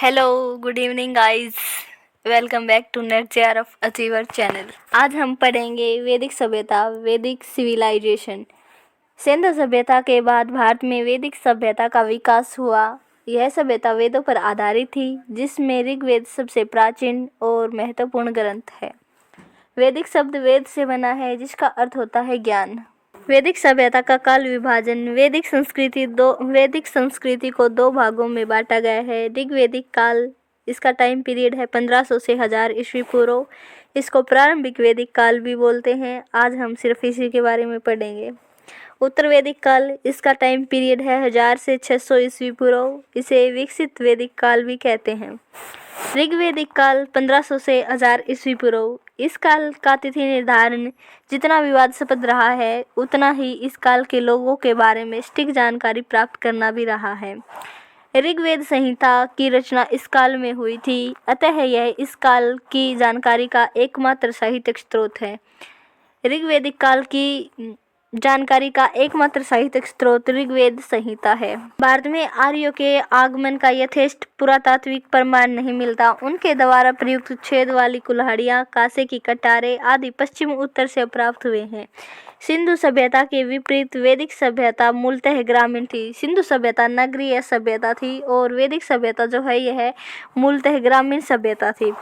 Hello, good evening guys. Welcome back to net JR of achiever channel. आज हम पढ़ेंगे वैदिक सभ्यता, वैदिक सिविलाइजेशन। सिंधु सभ्यता के बाद भारत में वैदिक सभ्यता का विकास हुआ। यह सभ्यता वेदों पर आधारित थी, जिसमें ऋग्वेद सबसे प्राचीन और महत्वपूर्ण ग्रंथ है। वैदिक शब्द वेद से बना है, जिसका अर्थ होता है ज्ञान। वैदिक सभ्यता का काल विभाजन। वैदिक संस्कृति को दो भागों में बांटा गया है। ऋग्वैदिक काल, इसका टाइम पीरियड है 1500 से 1000 ईस्वी पूर्व। इसको प्रारंभिक वैदिक काल भी बोलते हैं। आज हम सिर्फ इसी के बारे में पढ़ेंगे। उत्तर वैदिक काल, इसका टाइम पीरियड है 1000 से 600 ईस्वी पूर्व। इसे विकसित वैदिक काल भी कहते हैं। ऋग्वैदिक काल 1500 से 1000 ईस्वी पूर्व। इस काल का तिथि निर्धारण जितना विवादास्पद रहा है, उतना ही इस काल के लोगों के बारे में सटीक जानकारी प्राप्त करना भी रहा है। ऋग्वेद संहिता की रचना इस काल में हुई थी, अतः यह इस काल की जानकारी का एकमात्र साहित्यिक स्रोत है। ऋग्वैदिक काल की जानकारी का एकमात्र साहित्यिक स्रोत ऋग्वेद संहिता है। भारत में आर्यों के आगमन का यथेष्ट पुरातात्विक प्रमाण नहीं मिलता। उनके द्वारा प्रयुक्त छेद वाली कुल्हाड़ियाँ, कांसे की कटारें आदि पश्चिम उत्तर से प्राप्त हुए हैं। सिंधु सभ्यता के विपरीत वैदिक सभ्यता मूलतः ग्रामीण थी। सिंधु सभ्यता नगरीय सभ्यता थी और वैदिक सभ्यता जो है यह मूलतः ग्रामीण सभ्यता थी।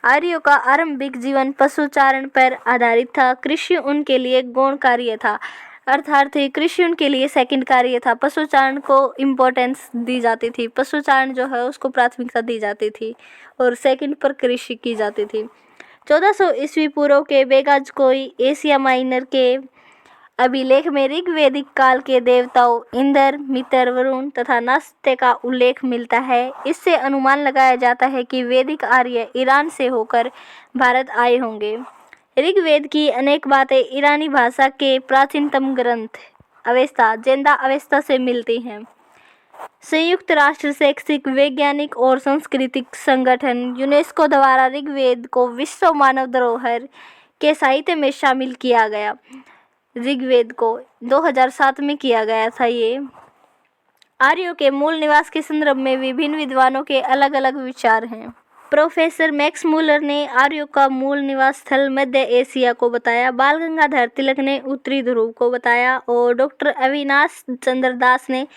आर्यों का आरंभिक जीवन पशुचारण पर आधारित था। कृषि उनके लिए गौण कार्य था, अर्थात कृषि उनके लिए सेकंड कार्य था। पशुचारण को इम्पोर्टेंस दी जाती थी। पशुचारण जो है उसको प्राथमिकता दी जाती थी और सेकंड पर कृषि की जाती थी। 1400 ईस्वी पूर्व के बेगाजकोई एशिया माइनर के अभिलेख में ऋग्वैदिक काल के देवताओं इंद्र, मित्र, वरुण तथा नस्त्य का उल्लेख मिलता है। इससे अनुमान लगाया जाता है कि वैदिक आर्य ईरान से होकर भारत आए होंगे। ऋग्वेद की अनेक बातें ईरानी भाषा के प्राचीनतम ग्रंथ अवेस्ता, जेंदा अवेस्ता से मिलती हैं। संयुक्त राष्ट्र शैक्षिक, वैज्ञानिक और सांस्कृतिक संगठन यूनेस्को द्वारा ऋग्वेद को विश्व मानव धरोहर के साहित्य में शामिल किया गया। ऋग्वेद को 2007 में किया गया था। ये आर्यों के मूल निवास के संदर्भ में विभिन्न विद्वानों के अलग अलग विचार हैं। प्रोफेसर मैक्स मूलर ने आर्यों का मूल निवास स्थल मध्य एशिया को बताया। बाल गंगाधर तिलक ने उत्तरी ध्रुव को बताया और डॉक्टर अविनाश चंद्र दास ने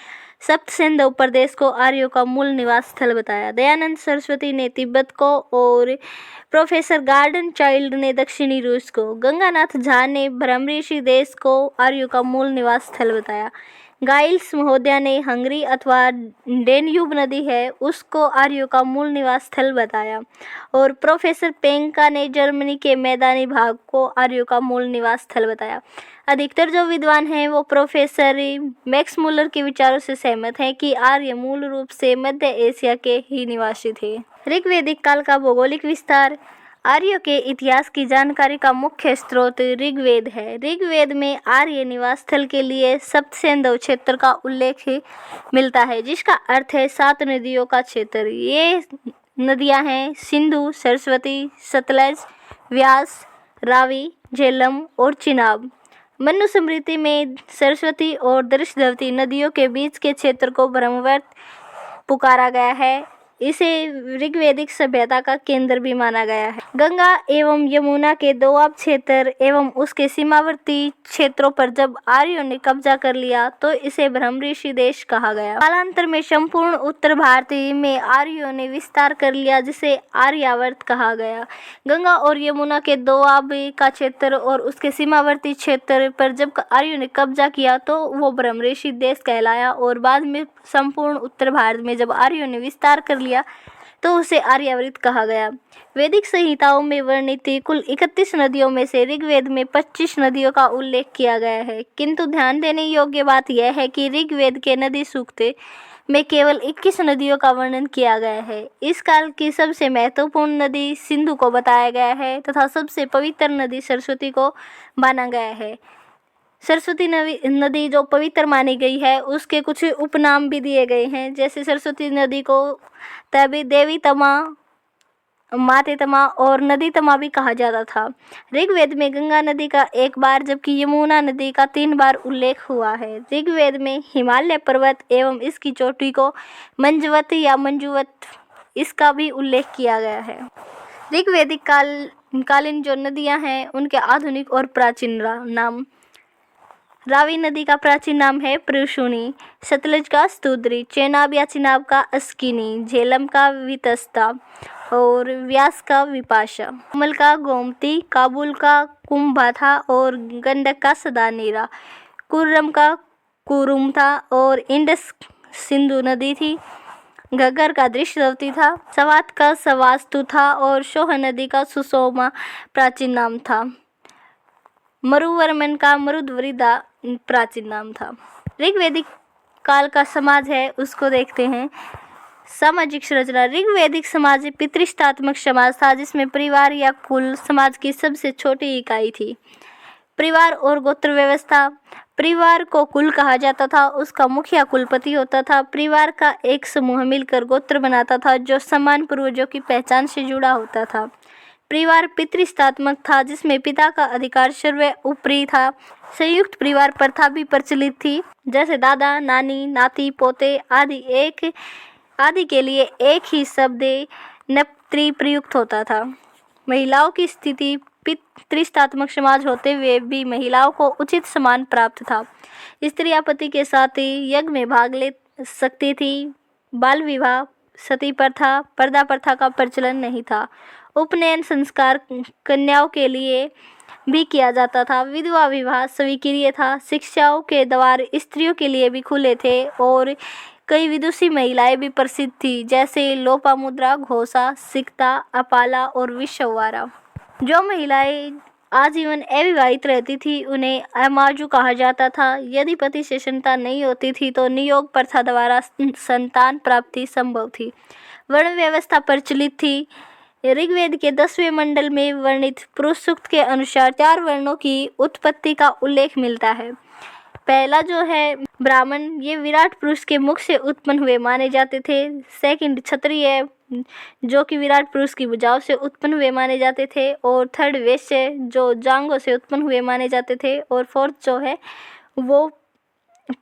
सप्त सिंधु प्रदेश को आर्यों का मूल निवास स्थल बताया। दयानंद सरस्वती ने तिब्बत को और प्रोफेसर गार्डन चाइल्ड ने दक्षिणी रूस को। गंगानाथ झा ने ब्रह्मऋषि देश को आर्यों का मूल निवास स्थल बताया। गाइल्स महोदया ने हंगरी अथवा डेन्यूब नदी है उसको आर्यों का मूल निवास स्थल बताया और प्रोफेसर पेंका ने जर्मनी के मैदानी भाग को आर्यों का मूल निवास स्थल बताया। अधिकतर जो विद्वान हैं वो प्रोफेसर मैक्स मूलर के विचारों से सहमत हैं कि आर्य मूल रूप से मध्य एशिया के ही निवासी थे। ऋग्वैदिक काल का भौगोलिक विस्तार। आर्यों के इतिहास की जानकारी का मुख्य स्रोत ऋग्वेद है। ऋग्वेद में आर्य निवास स्थल के लिए सप्त सिंधु क्षेत्र का उल्लेख मिलता है, जिसका अर्थ है 7 नदियों का क्षेत्र। ये नदियां हैं सिंधु, सरस्वती, सतलज, व्यास, रावी, झेलम और चिनाब। मनुस्मृति में सरस्वती और दृशद्रवती नदियों के बीच के क्षेत्र को ब्रह्मवत पुकारा गया है। इसे ऋग्वैदिक सभ्यता का केंद्र भी माना गया है। गंगा एवं यमुना के दोआब क्षेत्र एवं उसके सीमावर्ती क्षेत्रों पर जब आर्यों ने कब्जा कर लिया तो इसे ब्रह्मऋषि देश कहा गया। कालांतर में संपूर्ण उत्तर भारत में आर्यों ने विस्तार कर लिया, जिसे आर्यावर्त कहा गया। गंगा और यमुना के दोआब का क्षेत्र और उसके सीमावर्ती क्षेत्र पर जब आर्यों ने कब्जा किया तो वो ब्रह्मऋषि देश कहलाया और बाद में संपूर्ण उत्तर भारत में जब आर्यों ने विस्तार कर लिया तो उसे आर्यावर्त कहा गया। वैदिक संहिताओं में वर्णित कुल 31 नदियों में से ऋग्वेद में 25 नदियों का उल्लेख किया गया है, किंतु ध्यान देने योग्य बात यह है कि ऋग्वेद के नदी सूक्त में केवल 21 नदियों का वर्णन किया गया है। इस काल की सबसे महत्वपूर्ण नदी सिंधु को बताया गया है तथा सबसे पवित्र नदी सरस्वती को माना गया है। सरस्वती नदी जो पवित्र मानी गई है उसके कुछ उपनाम भी दिए गए हैं, जैसे सरस्वती नदी को तभी देवी तमा, माते तमा और नदी तमा भी कहा जाता था। ऋग्वेद में गंगा नदी का 1 बार जबकि यमुना नदी का 3 बार उल्लेख हुआ है। ऋग्वेद में हिमालय पर्वत एवं इसकी चोटी को मंजवत या मंजुवत इसका भी उल्लेख किया गया है। ऋग्वैदिक कालीन जो नदियां हैं उनके आधुनिक और प्राचीन नाम: रावी नदी का प्राचीन नाम है पृशुनी, सतलज का स्तुद्री, चेनाब या चिनाब का अस्किनी, झेलम का वितस्ता और व्यास का विपाशा, कमल का गोमती, काबुल का कुंभाथा और गंडक का सदानीरा, कुर्रम का कुरुम था और इंडस सिंधु नदी थी, घग्गर का दृश्यवती था, सवात का सवास्तु था और शोह नदी का सुसोमा प्राचीन नाम था, मरुवर्मन का मरुद्वृदा प्राचीन नाम था। ऋग्वैदिक काल का समाज है उसको देखते हैं। सामाजिक संरचना: ऋग्वैदिक समाज पितृष्टात्मक समाज था जिसमें परिवार या कुल समाज की सबसे छोटी इकाई थी। परिवार और गोत्र व्यवस्था: परिवार को कुल कहा जाता था, उसका मुखिया कुलपति होता था। परिवार का एक समूह मिलकर गोत्र बनाता था जो समान पूर्वजों की पहचान से जुड़ा होता था। परिवार पितृष्टात्मक था जिसमें पिता का अधिकार सर्वोपरि था। संयुक्त परिवार प्रथा भी प्रचलित थी, जैसे दादा, नानी, नाती, पोते आदि के लिए एक ही शब्द नपुंसक प्रयुक्त होता था। महिलाओं की स्थिति: पितृष्टात्मक समाज होते हुए भी महिलाओं को उचित सम्मान प्राप्त था। स्त्रियां पति के साथ यज्ञ में भाग ले सकती थी। बाल विवाह, सती प्रथा, पर्दा प्रथा का प्रचलन नहीं था। उपनयन संस्कार कन्याओं के लिए भी किया जाता था। विधवा विवाह स्वीकार्य था। शिक्षाओं के द्वार स्त्रियों के लिए भी खुले थे और कई विदुषी महिलाएं भी प्रसिद्ध थी, जैसे लोपामुद्रा, घोषा, सिकता, अपाला और विश्ववारा। जो महिलाएं आजीवन अविवाहित रहती थी उन्हें अमाजु कहा जाता था। यदि पति से संतान नहीं होती थी तो नियोग प्रथा द्वारा संतान प्राप्ति संभव थी। वर्ण व्यवस्था प्रचलित थी। ऋग्वेद के 10वें मंडल में वर्णित पुरुष सूक्त के अनुसार 4 वर्णों की उत्पत्ति का उल्लेख मिलता है। पहला जो है ब्राह्मण, ये विराट पुरुष के मुख से उत्पन्न हुए माने जाते थे। सेकंड क्षत्रिय, जो कि विराट पुरुष की भुजाओं से उत्पन्न हुए माने जाते थे। और थर्ड वैश्य, जो जांघों से उत्पन्न हुए माने जाते थे। और फोर्थ जो है वो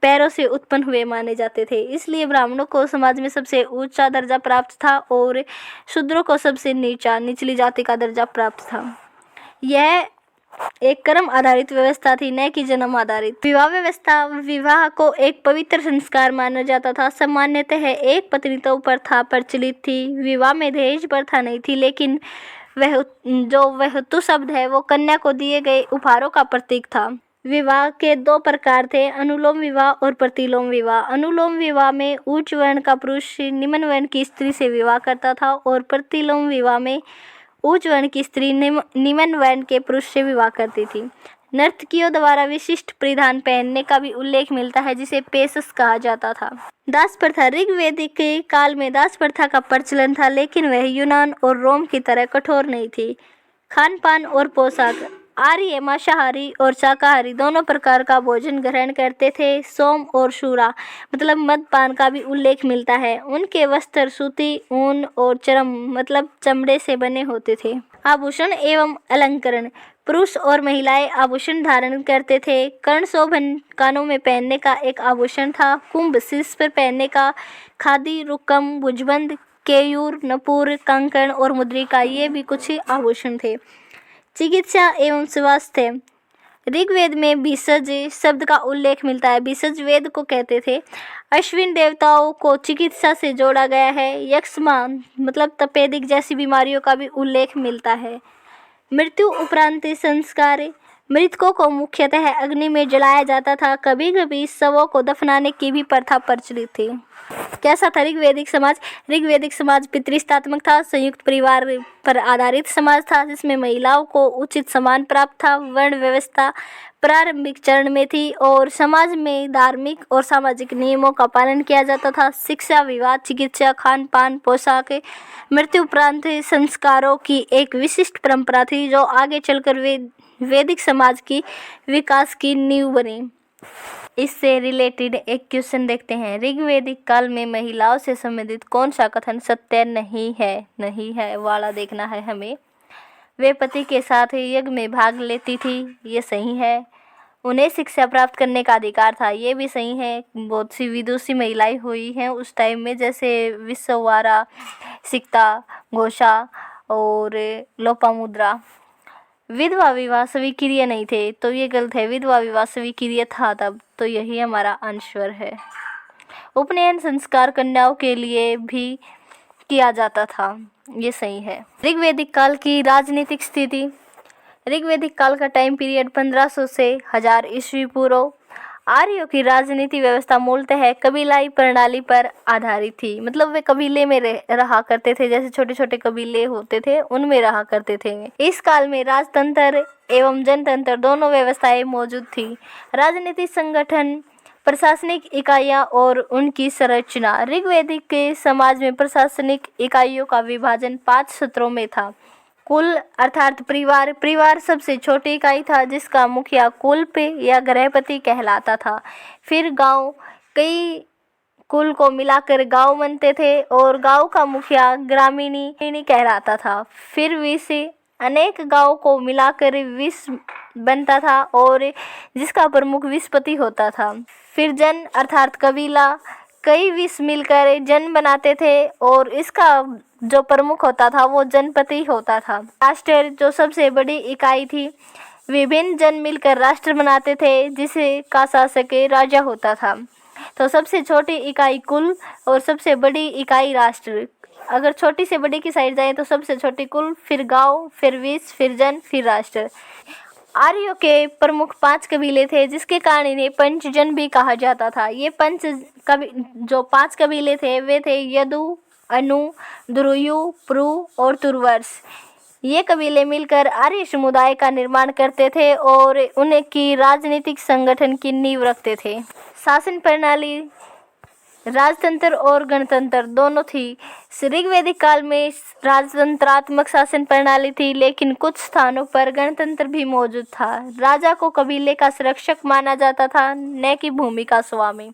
पैरों से उत्पन्न हुए माने जाते थे। इसलिए ब्राह्मणों को समाज में सबसे ऊंचा दर्जा प्राप्त था और शूद्रों को सबसे निचली जाति का दर्जा प्राप्त था। यह एक कर्म आधारित व्यवस्था थी, न कि जन्म आधारित। विवाह व्यवस्था: विवाह को एक पवित्र संस्कार माना जाता था। सामान्यतः एक पत्नी प्रथा प्रचलित थी। विवाह में दहेज प्रथा नहीं थी, लेकिन वह शब्द है वो कन्या को दिए गए उपहारों का प्रतीक था। विवाह के 2 प्रकार थे, अनुलोम विवाह और प्रतिलोम विवाह। अनुलोम विवाह में उच्च वर्ण का पुरुष निम्न वर्ण की स्त्री से विवाह करता था और प्रतिलोम विवाह में उच्च वर्ण की स्त्री निम्न वर्ण के पुरुष से विवाह करती थी। नर्तकियों द्वारा विशिष्ट परिधान पहनने का भी उल्लेख मिलता है, जिसे पेशस कहा जाता था। दास प्रथा: ऋग्वैदिक काल में दास प्रथा का प्रचलन था, लेकिन वह यूनान और रोम की तरह कठोर नहीं थी। खान पान और पोशाक: आर्य मांसाहारी और शाकाहारी दोनों प्रकार का भोजन ग्रहण करते थे। सोम और शूरा मतलब मदपान का भी उल्लेख मिलता है। उनके वस्त्र सूती, ऊन और चर्म मतलब चमड़े से बने होते थे। आभूषण एवं अलंकरण: पुरुष और महिलाएं आभूषण धारण करते थे। कर्णशोभन कानों में पहनने का एक आभूषण था। कुंभ शीर्ष पर पहनने का। खादी, रुक्कम, भुजबंद, केयूर, नपूर, कंकण और मुद्रिका, ये भी कुछ आभूषण थे। चिकित्सा एवं स्वास्थ्य: ऋग्वेद में भिषज शब्द का उल्लेख मिलता है। भिषज वेद को कहते थे। अश्विन देवताओं को चिकित्सा से जोड़ा गया है। यक्ष्मा मतलब तपेदिक जैसी बीमारियों का भी उल्लेख मिलता है। मृत्यु उपरांत संस्कार: मृतकों को मुख्यतः अग्नि में जलाया जाता था। कभी कभी शवों को दफनाने की भी प्रथा प्रचलित थी। कैसा था ऋग्वैदिक समाज? ऋग्वैदिक समाज पितृष्टात्मक था, संयुक्त परिवार पर आधारित समाज था जिसमें महिलाओं को उचित सम्मान प्राप्त था। वर्ण व्यवस्था प्रारंभिक चरण में थी और समाज में धार्मिक और सामाजिक नियमों का पालन किया जाता था। शिक्षा, विवाह, चिकित्सा, खान पान, पोशाक, मृत्यु उपरांत संस्कारों की एक विशिष्ट परंपरा थी जो आगे चलकर वैदिक समाज की विकास की नींव बनी। इससे रिलेटेड एक क्वेश्चन देखते हैं। ऋग्वैदिक काल में महिलाओं से संबंधित कौन सा कथन सत्य नहीं है वाला देखना है हमें। वे पति के साथ यज्ञ में भाग लेती थी, ये सही है। उन्हें शिक्षा प्राप्त करने का अधिकार था। ये भी सही है। बहुत सी विदुषी महिलाएं हुई हैं उस टाइम में, जैसे विश्ववारा, सिकता, घोषा और लोपामुद्रा। विधवा विवाह स्वीकार्य नहीं थे, तो ये गलत है। विधवा विवाह स्वीकार्य था तब, तो यही हमारा आंसर है। उपनयन संस्कार कन्याओं के लिए भी किया जाता था, ये सही है। ऋग्वैदिक काल की राजनीतिक स्थिति। ऋग्वैदिक काल का टाइम पीरियड 1500 से 1000 ईस्वी पूर्व। आर्यों की राजनीति व्यवस्था मूलतः कबीलाई प्रणाली पर आधारित थी। मतलब वे कबीले में रहा करते थे, जैसे छोटे छोटे कबीले होते थे उनमें रहा करते थे। इस काल में राजतंत्र एवं जनतंत्र दोनों व्यवस्थाएं मौजूद थी। राजनीतिक संगठन, प्रशासनिक इकाइयां और उनकी संरचना। ऋग्वैदिक के समाज में प्रशासनिक इकाइयों का विभाजन 5 सत्रों में था। कुल अर्थात परिवार। परिवार सबसे छोटी इकाई था जिसका मुखिया कुलप या गृहपति कहलाता था। फिर गांव, कई कुल को मिलाकर गांव बनते थे और गांव का मुखिया ग्रामीणी कहलाता था। फिर विष, अनेक गांव को मिलाकर विष बनता था और जिसका प्रमुख विषपति होता था। फिर जन अर्थात कबीला, कई विष मिलकर जन बनाते थे और इसका जो प्रमुख होता था वो जनपति होता था। राष्ट्र, जो सबसे बड़ी इकाई थी, विभिन्न जन मिलकर राष्ट्र बनाते थे जिसे का शासक राजा होता था। तो सबसे छोटी इकाई कुल और सबसे बड़ी इकाई राष्ट्र। अगर छोटी से बड़ी की साइड जाए तो सबसे छोटी कुल, फिर गांव, फिर विष, फिर जन, फिर राष्ट्र। आर्यों के प्रमुख 5 कबीले थे जिसके कारण इन्हें पंचजन भी कहा जाता था। ये जो 5 कबीले थे वे थे यदु, अनु, द्रुयु, प्रु और तुर्वस। ये कबीले मिलकर आर्य समुदाय का निर्माण करते थे और उनकी राजनीतिक संगठन की नींव रखते थे। शासन प्रणाली, राजतंत्र और गणतंत्र दोनों थी। ऋग्वैदिक काल में राजतंत्रात्मक शासन प्रणाली थी, लेकिन कुछ स्थानों पर गणतंत्र भी मौजूद था। राजा को कबीले का संरक्षक माना जाता था, न कि भूमि का स्वामी।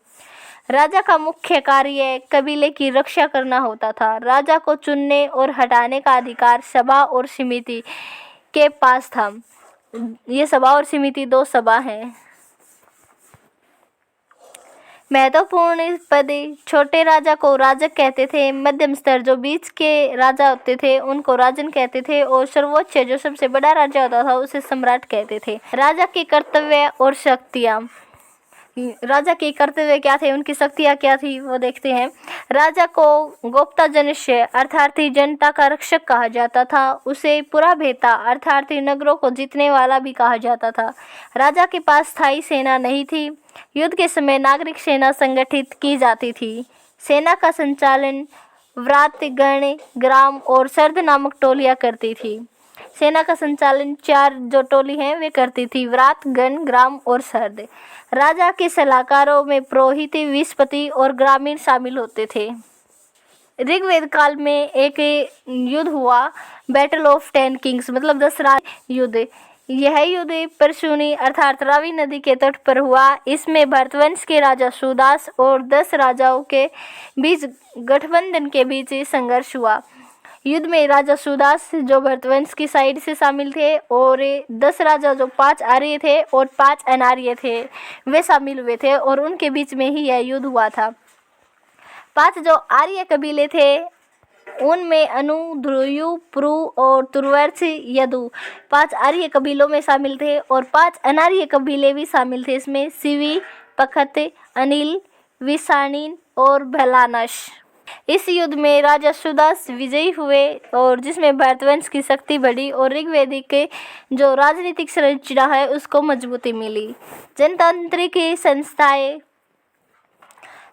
राजा का मुख्य कार्य कबीले की रक्षा करना होता था। राजा को चुनने और हटाने का अधिकार सभा और समिति के पास था। ये सभा और समिति 2 सभा हैं। महत्वपूर्ण पद, छोटे राजा को राजक कहते थे। मध्यम स्तर, जो बीच के राजा होते थे उनको राजन कहते थे और सर्वोच्च, जो सबसे बड़ा राजा होता था उसे सम्राट कहते थे। राजा के कर्तव्य और शक्तियाँ। राजा के कर्तव्य क्या थे, उनकी शक्तियाँ क्या थी, वो देखते हैं। राजा को गोप्ता जनस्य अर्थात जनता का रक्षक कहा जाता था। उसे पुराभेता अर्थात नगरों को जीतने वाला भी कहा जाता था। राजा के पास स्थायी सेना नहीं थी। युद्ध के समय नागरिक सेना संगठित की जाती थी। सेना का संचालन व्रात, गण, ग्राम और सर्द नामक टोलियाँ करती थी। सेना का संचालन 4 जो टोली हैं वे करती थी, व्रात, गण, ग्राम और सर्द। राजा के सलाहकारों में पुरोहित, विषपति और ग्रामीण शामिल होते थे। ऋग्वेद काल में एक युद्ध हुआ, बैटल ऑफ 10 किंग्स, मतलब 10 राजा युद्ध। यह युद्ध परशुनी अर्थात रावी नदी के तट पर हुआ। इसमें भरतवंश के राजा सुदास और 10 राजाओं के बीच गठबंधन के बीच संघर्ष हुआ। युद्ध में राजा सुदास जो भरतवंश की साइड से शामिल थे और 10 राजा जो 5 आर्य थे और 5 अनार्य थे वे शामिल हुए थे और उनके बीच में ही यह युद्ध हुआ था। 5 जो आर्य कबीले थे उनमें अनु, ध्रुयु, प्रु और तुर्वस, यदु 5 आर्य कबीलों में शामिल थे और 5 अनार्य कबीले भी शामिल थे। इसमें सिवी, पखत, अनिल, विषाणीन और भलानश। इस युद्ध में राजा सुदास विजयी हुए और जिसमें भरतवंश की शक्ति बढ़ी और ऋग्वैदिक के जो राजनीतिक संरचना है उसको मजबूती मिली। जनतांत्रिक संस्थाएं।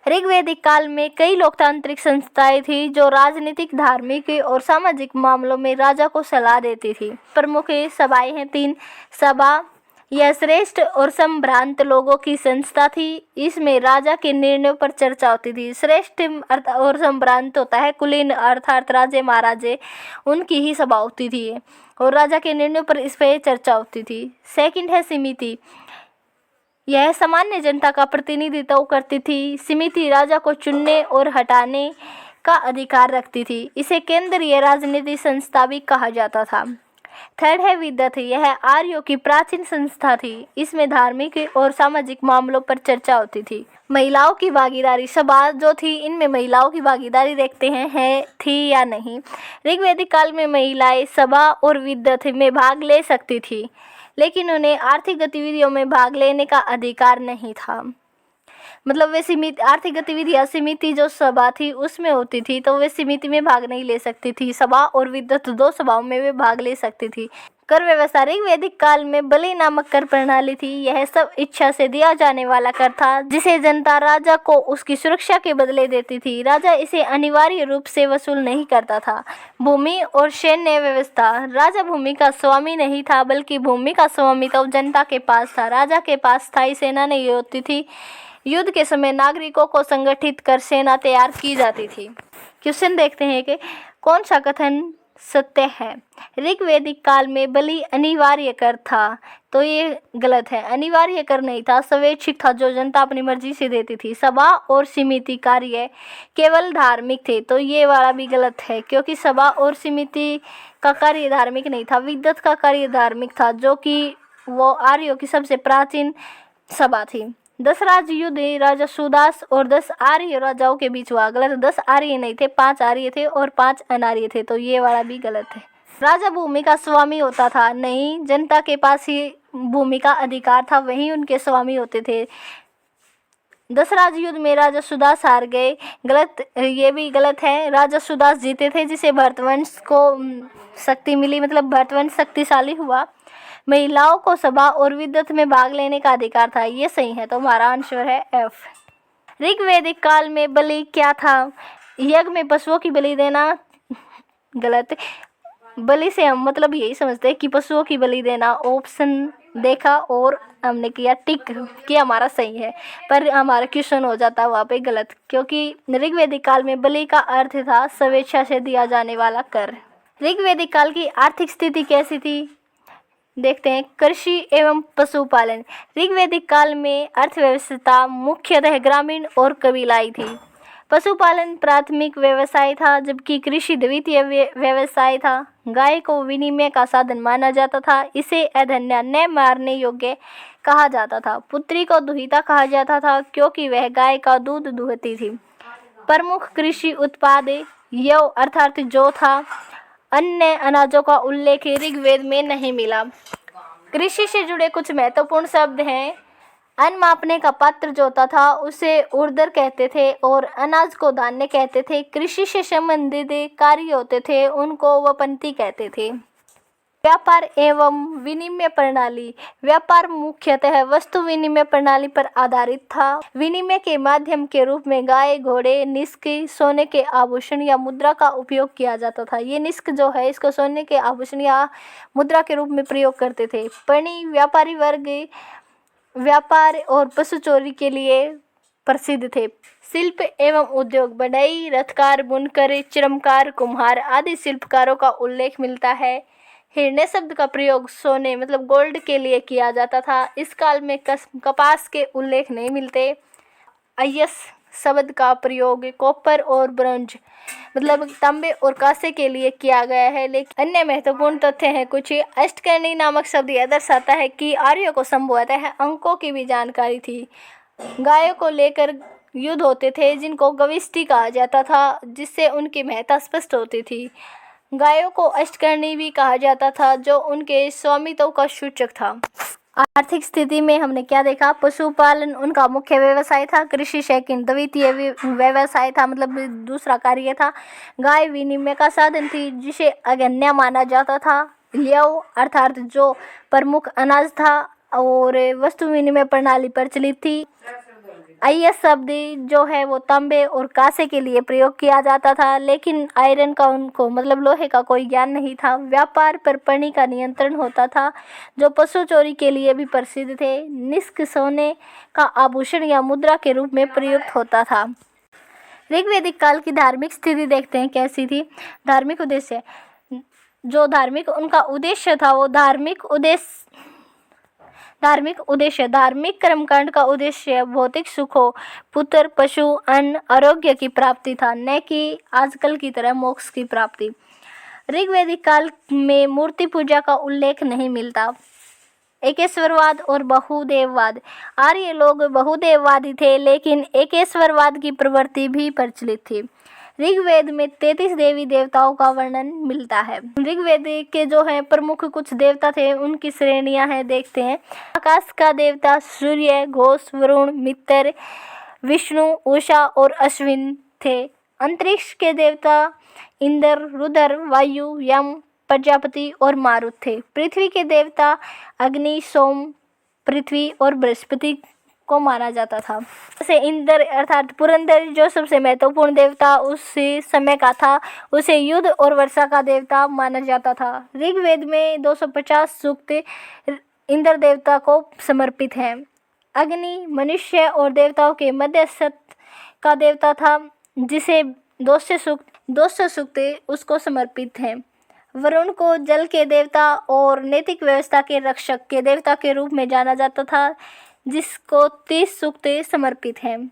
ऋग्वैदिक काल में कई लोकतांत्रिक संस्थाएं थी जो राजनीतिक, धार्मिक और सामाजिक मामलों में राजा को सलाह देती थी। प्रमुख सभाएं हैं 3 सभा। यह श्रेष्ठ और संभ्रांत लोगों की संस्था थी। इसमें राजा के निर्णयों पर चर्चा होती थी। श्रेष्ठ और संभ्रांत होता है कुलीन अर्थात राजे महाराजे, उनकी ही सभा होती थी और राजा के निर्णयों पर इस पर चर्चा होती थी। सेकंड है समिति। यह सामान्य जनता का प्रतिनिधित्व करती थी। समिति राजा को चुनने और हटाने का अधिकार रखती थी। इसे केंद्रीय राजनीतिक संस्था भी कहा जाता था। थर्ड है विद्वत, यह आर्यों की प्राचीन संस्था थी। इसमें धार्मिक और सामाजिक मामलों पर चर्चा होती थी। महिलाओं की भागीदारी, सभा जो थी इनमें महिलाओं की भागीदारी देखते हैं है थी या नहीं। ऋग्वैदिक काल में महिलाएं सभा और विद्वत में भाग ले सकती थी, लेकिन उन्हें आर्थिक गतिविधियों में भाग लेने का अधिकार नहीं था। मतलब वे सीमित आर्थिक गतिविधियां सीमित जो सभा थी उसमें होती थी, तो वे सीमित में भाग नहीं ले सकती थी। सभा और विद्वत दो सभाओं में वे भाग ले सकती थी। कर व्यवस्था, ऋग्वैदिक काल में बलि नामक कर प्रणाली थी। यह सब इच्छा से दिया जाने वाला कर था, जिसे जनता राजा को उसकी सुरक्षा के बदले देती थी। राजा इसे अनिवार्य रूप से वसूल नहीं करता था। भूमि और सैन्य व्यवस्था, राजा भूमि का स्वामी नहीं था, बल्कि भूमि का स्वामित्व जनता के पास था। राजा के पास स्थायी सेना नहीं होती थी। युद्ध के समय नागरिकों को संगठित कर सेना तैयार की जाती थी। क्वेश्चन देखते हैं कि कौन सा कथन सत्य है। ऋग्वैदिक काल में बलि अनिवार्य कर था, तो ये गलत है। अनिवार्य कर नहीं था, स्वैच्छिक था, जो जनता अपनी मर्जी से देती थी। सभा और समिति कार्य केवल धार्मिक थे, तो ये वाला भी गलत है, क्योंकि सभा और समिति का कार्य धार्मिक नहीं था। विद्वत का कार्य धार्मिक था, जो कि वो आर्यों की सबसे प्राचीन सभा थी। 10 राज्य युद्ध राजा सुदास और 10 आर्य राजाओं के बीच हुआ। गलत, 10 आर्य नहीं थे, 5 आर्य थे और 5 अनार्य थे, तो ये वाला भी गलत है। राजा भूमि का स्वामी होता था, नहीं, जनता के पास ही भूमि का अधिकार था, वहीं उनके स्वामी होते थे। 10 राज्य युद्ध में राजा सुदास हार गए। गलत, ये भी गलत है। राजा सुदास जीते थे, जिसे भरतवंश को शक्ति मिली, मतलब भरतवंश शक्तिशाली हुआ। महिलाओं को सभा और विद्वत में भाग लेने का अधिकार था, ये सही है, तो हमारा आंसर है एफ। ऋग्वैदिक काल में बलि क्या था। यज्ञ में पशुओं की बलि देना, गलत। बलि से हम मतलब यही समझते हैं कि पशुओं की बलि देना। ऑप्शन देखा और हमने किया टिक कि हमारा सही है, पर हमारा क्वेश्चन हो जाता वहाँ पे गलत, क्योंकि ऋग्वैदिक काल में बलि का अर्थ था स्वेच्छा से दिया जाने वाला कर। ऋग्वैदिक काल की आर्थिक स्थिति कैसी थी, देखते हैं। कृषि एवं पशुपालन, ऋग्वैदिक काल में अर्थव्यवस्था मुख्यतः ग्रामीण और कबीलाई थी। पशुपालन प्राथमिक व्यवसाय था, जबकि कृषि द्वितीय व्यवसाय था। गाय को विनिमय का साधन माना जाता था, इसे अधन्या न मारने योग्य कहा जाता था। पुत्री को दुहिता कहा जाता था, क्योंकि वह गाय का दूध दुहती थी। प्रमुख कृषि उत्पाद यव अर्थात जो था। अन्य अनाजों का उल्लेख ऋग्वेद में नहीं मिला। कृषि से जुड़े कुछ महत्वपूर्ण शब्द हैं। अन्न मापने का पात्र जो होता था उसे उर्दर कहते थे, और अनाज को धान्य कहते थे। कृषि से संबंधित कार्य होते थे, उनको वपंती कहते थे। व्यापार एवं विनिमय प्रणाली, व्यापार मुख्यतः वस्तु विनिमय प्रणाली पर आधारित था। विनिमय के माध्यम के रूप में गाय, घोड़े, निष्क, सोने के आभूषण या मुद्रा का उपयोग किया जाता था। ये निष्क जो है इसको सोने के आभूषण या मुद्रा के रूप में प्रयोग करते थे। पणी व्यापारी वर्ग व्यापार और पशु चोरी के लिए प्रसिद्ध थे। शिल्प एवं उद्योग, बढ़ई, रथकार, बुनकर, चर्मकार, कुम्हार आदि शिल्पकारों का उल्लेख मिलता है। हिरण्य शब्द का प्रयोग सोने मतलब गोल्ड के लिए किया जाता था। इस काल में कपास के उल्लेख नहीं मिलते। अयस शब्द का प्रयोग कॉपर और ब्रोंज मतलब तांबे और कांसे के लिए किया गया है। लेकिन अन्य महत्वपूर्ण तथ्य हैं कुछ। अष्टकर्णी नामक शब्द यह दर्शाता है कि आर्यों को संभवतः अंकों की भी जानकारी थी। गायों को लेकर युद्ध होते थे, जिनको गविष्टि कहा जाता था, जिससे उनकी महत्ता स्पष्ट होती थी। गायों को अष्टकर्णी भी कहा जाता था, जो उनके स्वामित्व का सूचक था। आर्थिक स्थिति में हमने क्या देखा, पशुपालन उनका मुख्य व्यवसाय था। कृषि सेकंड द्वितीय व्यवसाय था, मतलब दूसरा कार्य था। गाय विनिमय का साधन थी, जिसे अगन्य माना जाता था। यव अर्थात जो प्रमुख अनाज था, और वस्तु विनिमय प्रणाली प्रचलित थी। आयस शब्द जो है वो तांबे और कांसे के लिए प्रयोग किया जाता था, लेकिन आयरन का उनको मतलब लोहे का कोई ज्ञान नहीं था। व्यापार पर पणी का नियंत्रण होता था, जो पशु चोरी के लिए भी प्रसिद्ध थे। निष्क सोने का आभूषण या मुद्रा के रूप में प्रयुक्त होता था। ऋग्वैदिक काल की धार्मिक स्थिति देखते हैं कैसी थी। धार्मिक उद्देश्य, जो धार्मिक उनका उद्देश्य था वो धार्मिक धार्मिक कर्मकांड का उद्देश्य भौतिक सुखों, पुत्र, पशु, अन्न, आरोग्य की प्राप्ति था, न कि आजकल की तरह मोक्ष की प्राप्ति। ऋग्वैदिक काल में मूर्ति पूजा का उल्लेख नहीं मिलता। एकेश्वरवाद और बहुदेववाद। आर्य लोग बहुदेववादी थे, लेकिन एकेश्वरवाद की प्रवृत्ति भी प्रचलित थी। ऋग्वेद में 33 देवी देवताओं का वर्णन मिलता है। ऋग्वेद के जो है प्रमुख कुछ देवता थे, उनकी श्रेणियां हैं, देखते हैं। आकाश का देवता सूर्य, घोष, वरुण, मित्र, विष्णु, उषा और अश्विन थे। अंतरिक्ष के देवता इंद्र, रुद्र, वायु, यम, प्रजापति और मारुत थे। पृथ्वी के देवता अग्नि, सोम, पृथ्वी और बृहस्पति को माना जाता था। जैसे इंद्र अर्थात पुरंदर जो सबसे महत्वपूर्ण देवता उस समय का था, उसे युद्ध और वर्षा का देवता माना जाता था। ऋग्वेद में 250 सूक्त इंद्र देवता को समर्पित हैं। अग्नि मनुष्य और देवताओं के मध्यस्थ का देवता था, जिसे 200 सूक्त उसको समर्पित हैं। वरुण को जल के देवता और नैतिक व्यवस्था के रक्षक के देवता के रूप में जाना जाता था, जिसको 30 सूक्त समर्पित हैं।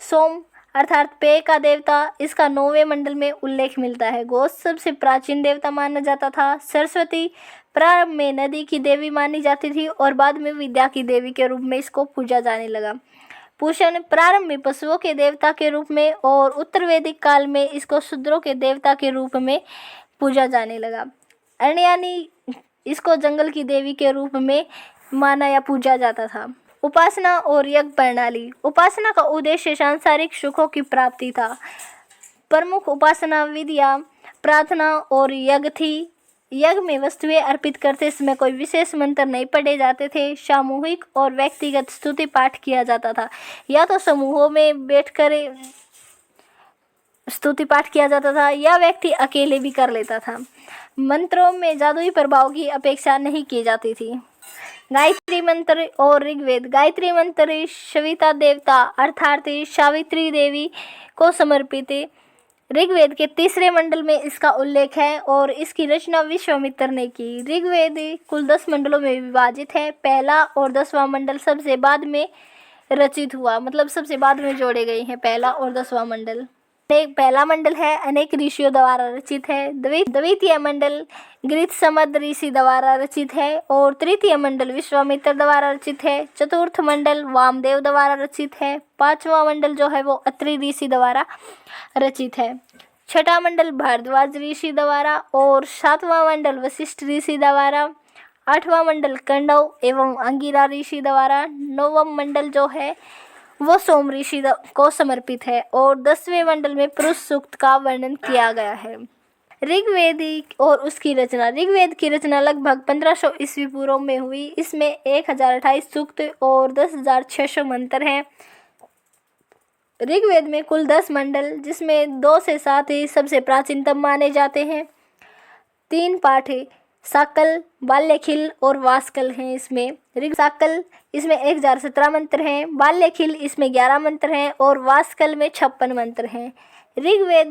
सोम अर्थात पेय का देवता, इसका 9वें मंडल में उल्लेख मिलता है। घोष सबसे प्राचीन देवता माना जाता था। सरस्वती प्रारंभ में नदी की देवी मानी जाती थी और बाद में विद्या की देवी के रूप में इसको पूजा जाने लगा। पूषण प्रारंभ में पशुओं के देवता के रूप में और उत्तर वैदिक काल में इसको शूद्रों के देवता के रूप में पूजा जाने लगा। अरण्यानी इसको जंगल की देवी के रूप में माना या पूजा जाता था। उपासना और यज्ञ प्रणाली। उपासना का उद्देश्य सांसारिक सुखों की प्राप्ति था। प्रमुख उपासना विधियां प्रार्थना और यज्ञ थी। यज्ञ में वस्तुएं अर्पित करते समय कोई विशेष मंत्र नहीं पढ़े जाते थे। सामूहिक और व्यक्तिगत स्तुति पाठ किया जाता था, या तो समूहों में बैठकर स्तुति पाठ किया जाता था या व्यक्ति अकेले भी कर लेता था। मंत्रों में जादुई प्रभाव की अपेक्षा नहीं की जाती थी। गायत्री मंत्र और ऋग्वेद। गायत्री मंत्र सविता देवता अर्थात सावित्री देवी को समर्पित है। ऋग्वेद के 3रे मंडल में इसका उल्लेख है और इसकी रचना विश्वामित्र ने की। ऋग्वेद कुल 10 मंडलों में विभाजित है। पहला और 10वां मंडल सबसे बाद में रचित हुआ, मतलब सबसे बाद में जोड़े गए हैं पहला और 10वां मंडल। पहला मंडल है अनेक ऋषियों द्वारा रचित है। द्वितीय मंडल गृत्समद ऋषि द्वारा रचित है और तृतीय मंडल विश्वामित्र द्वारा रचित है। चतुर्थ मंडल वामदेव द्वारा रचित है। 5वां मंडल जो है वो अत्रि ऋषि द्वारा रचित है। छठा मंडल भारद्वाज ऋषि द्वारा और 7वां मंडल वशिष्ठ ऋषि द्वारा। 8वां मंडल कंडव एवं अंगिरा ऋषि द्वारा। 9वां मंडल जो है वो सोम ऋषि को समर्पित है और 10वें मंडल में पुरुष सूक्त का वर्णन किया गया है। ऋग्वेद और उसकी रचना। ऋग्वेद की रचना लगभग 1500 ईस्वी पूर्व में हुई। इसमें 1028 सूक्त और 10,600 मंत्र हैं। ऋग्वेद में कुल 10 मंडल, जिसमें 2 से 7 ही सबसे प्राचीनतम माने जाते हैं। 3 पाठ साकल, बाल्यखिल और वास्कल हैं। इसमें साकल इसमें 1017 मंत्र हैं, बाल्यखिल इसमें 11 मंत्र हैं और वास्कल में 56 मंत्र हैं। ऋग्वेद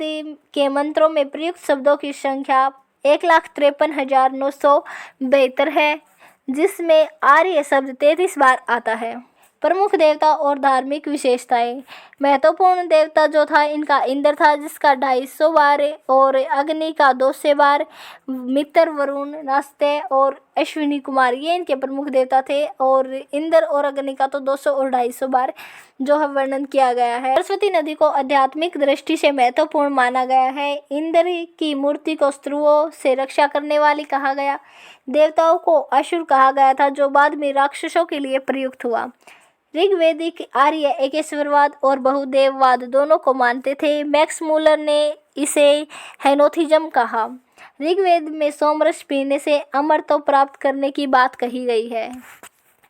के मंत्रों में प्रयुक्त शब्दों की संख्या 1,53,972 है, जिसमें आर्य शब्द 33 बार आता है। प्रमुख देवता और धार्मिक विशेषताएं। महत्वपूर्ण देवता जो था इनका इंद्र था, जिसका 250 बार, और अग्नि का 200 बार, मित्र, वरुण, नास्ते और अश्विनी कुमार ये इनके प्रमुख देवता थे। और इंद्र और अग्नि का तो 200 और 250 बार जो है वर्णन किया गया है। सरस्वती नदी को आध्यात्मिक दृष्टि से महत्वपूर्ण माना गया है। इंद्र की मूर्ति को शत्रुओं से रक्षा करने वाली कहा गया। देवताओं को असुर कहा गया था, जो बाद में राक्षसों के लिए प्रयुक्त हुआ। ऋग्वेदिक आर्य एकेश्वरवाद और बहुदेववाद दोनों को मानते थे। मैक्स मूलर ने इसे हेनोथिज्म कहा। ऋग्वेद में सोमरस पीने से अमरत्व प्राप्त करने की बात कही गई है।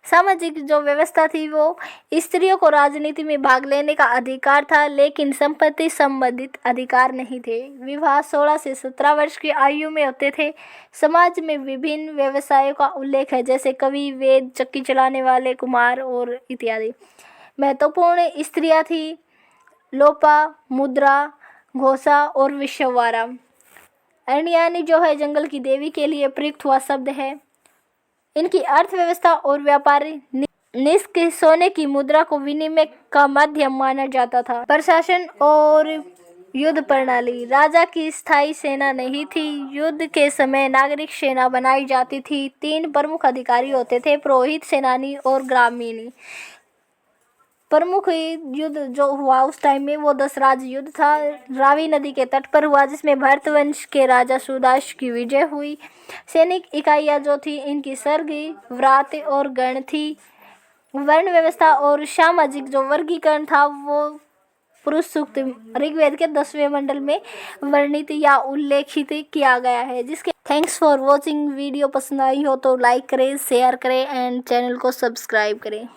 सामाजिक जो व्यवस्था थी वो स्त्रियों को राजनीति में भाग लेने का अधिकार था, लेकिन संपत्ति संबंधित अधिकार नहीं थे। विवाह 16 से 17 वर्ष की आयु में होते थे। समाज में विभिन्न व्यवसायों का उल्लेख है, जैसे कवि, वेद, चक्की चलाने वाले, कुम्हार और इत्यादि। महत्वपूर्ण स्त्रियां थी लोपा, मुद्रा, घोषा और विश्ववारा। अरण्यानी जो है जंगल की देवी के लिए प्रयुक्त हुआ शब्द है। इनकी अर्थव्यवस्था और व्यापार निष्क्रिय सोने की मुद्रा को विनिमय का माध्यम माना जाता था। प्रशासन और युद्ध प्रणाली। राजा की स्थायी सेना नहीं थी। युद्ध के समय नागरिक सेना बनाई जाती थी। 3 प्रमुख अधिकारी होते थे, पुरोहित, सेनानी और ग्रामीणी। प्रमुख युद्ध जो हुआ उस टाइम में वो दशराज युद्ध था। रावी नदी के तट पर हुआ, जिसमें भरत वंश के राजा सुदाश की विजय हुई। सैनिक इकाइयाँ जो थी इनकी सर्गी, व्रात और गण थी। वर्ण व्यवस्था और सामाजिक जो वर्गीकरण था वो पुरुष सूक्त ऋग्वेद के 10वें मंडल में वर्णित या उल्लेखित किया गया है। जिसके थैंक्स फॉर वॉचिंग। वीडियो पसंद आई हो तो लाइक करें, शेयर करें एंड चैनल को सब्सक्राइब करें।